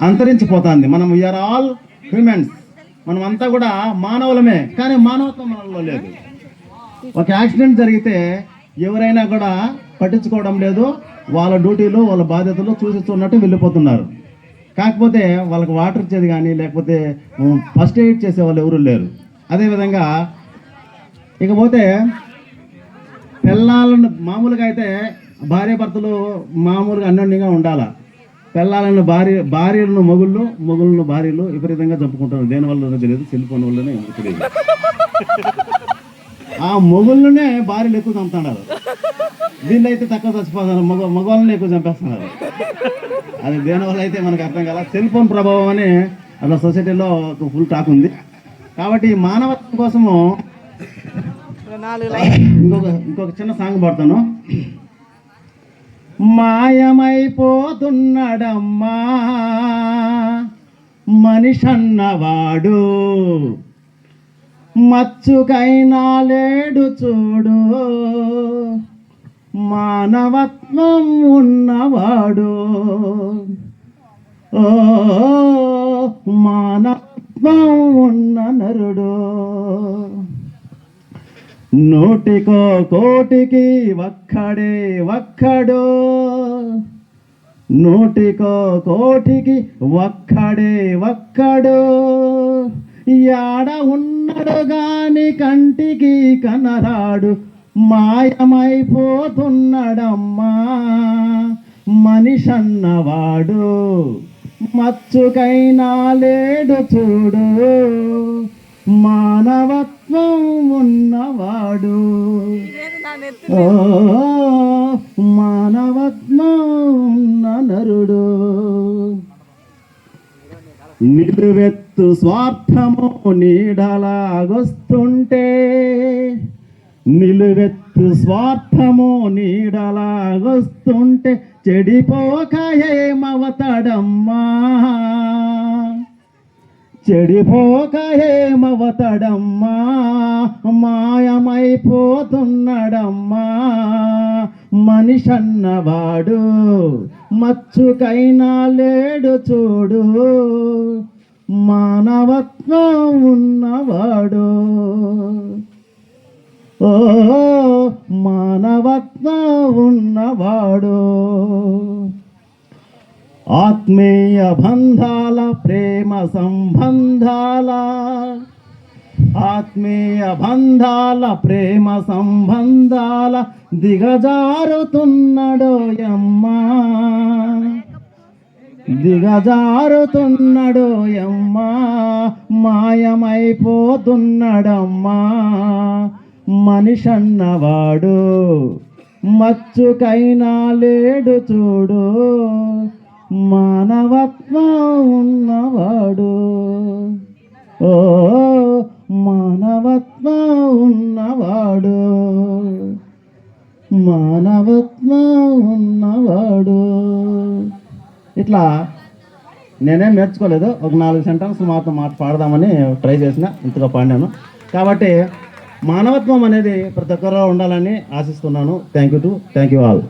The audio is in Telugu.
అంతరించిపోతుంది. మనం వీఆర్ ఆల్ హ్యూమన్స్, మనం అంతా కూడా మానవులమే, కానీ మానవత్వం మనలో లేదు. ఒక యాక్సిడెంట్ జరిగితే ఎవరైనా కూడా పట్టించుకోవడం లేదు, వాళ్ళ డ్యూటీలు వాళ్ళ బాధ్యతలు చూసిస్తున్నట్టు వెళ్ళిపోతున్నారు. కాకపోతే వాళ్ళకి వాటర్ ఇచ్చేది కానీ లేకపోతే ఫస్ట్ ఎయిడ్ చేసే వాళ్ళు ఎవరు లేరు. అదేవిధంగా ఇకపోతే పిల్లలను మామూలుగా అయితే భార్యాభర్తలు మామూలుగా అన్యోన్యంగా ఉండాలి. పిల్లలను భార్యలను మొగుళ్ళను భార్యలు విపరీతంగా చంపుకుంటారు. దేనివల్ల తెలియదు, సెల్ ఫోన్ వల్లనే తెలియదు. ఆ మొగుళ్ళనే భార్యలు ఎక్కువ చంపుతున్నారు, వీళ్ళైతే తక్కువ చచ్చిపోతున్నారు, మగవాళ్ళని ఎక్కువ చంపేస్తున్నారు. అది దేనివల్ల అయితే మనకు అర్థం కాల. సెల్ ఫోన్ ప్రభావం అని అలా సొసైటీలో ఫుల్ టాక్ ఉంది. కాబట్టి మానవత్వం కోసము ఇంకొక చిన్న సాంగ్ పాడతాను. మాయమైపోతున్నాడమ్మా మనిషన్నవాడు, మచ్చుకైనా లేడు చూడు, మానవత్వం ఉన్నవాడు. ఓ మానవత్వం ఉన్న నరుడు, నూటికో కోటికి ఒక్కడు, నూటికో కోటికి ఒక్కడు, యాడ ఉన్నాడు గాని కంటికి కనరాడు, మాయమైపోతున్నాడమ్మా మనిషన్నవాడు, మచ్చుకైనా లేడు చూడు, మానవత్వం ఉన్నవాడు. ఓ మానవత్వం ఉన్న నరుడు. నిలువెత్తు స్వార్థము నీడలాగొస్తుంటే, నిలువెత్తు స్వార్థము నీడలాగొస్తుంటే, చెడిపోక ఏమవతడమ్మా, చెడిపోక ఏమవతడమ్మా, మాయమైపోతున్నాడమ్మా మనిషన్నవాడు, మచ్చుకైనా లేడు చూడు, మానవత్వం ఉన్నవాడు. ఓ మానవత్వం ఉన్నవాడు. ఆత్మీయ బంధాల ప్రేమ సంబంధాల, ఆత్మీయ బంధాల ప్రేమ సంబంధాల దిగజారుతున్నాడోయమ్మా, దిగజారుతున్నాడోయమ్మా, మాయమైపోతున్నాడమ్మా మనిషన్నవాడు, మచ్చుకైనా లేడు చూడు, మానవత్వం ఉన్నవాడు. ఓ మానవత్వం ఉన్నవాడు, మానవత్వం ఉన్నవాడు. ఇట్లా నేనేం నేర్చుకోలేదు, ఒక 4 సెంటెన్స్ మాత్రం పాడదామని ట్రై చేసిన, ఇంతగా పాడినాను. కాబట్టి మానవత్వం అనేది ప్రతి ఒక్కరిలో ఉండాలని ఆశిస్తున్నాను. Thank you all.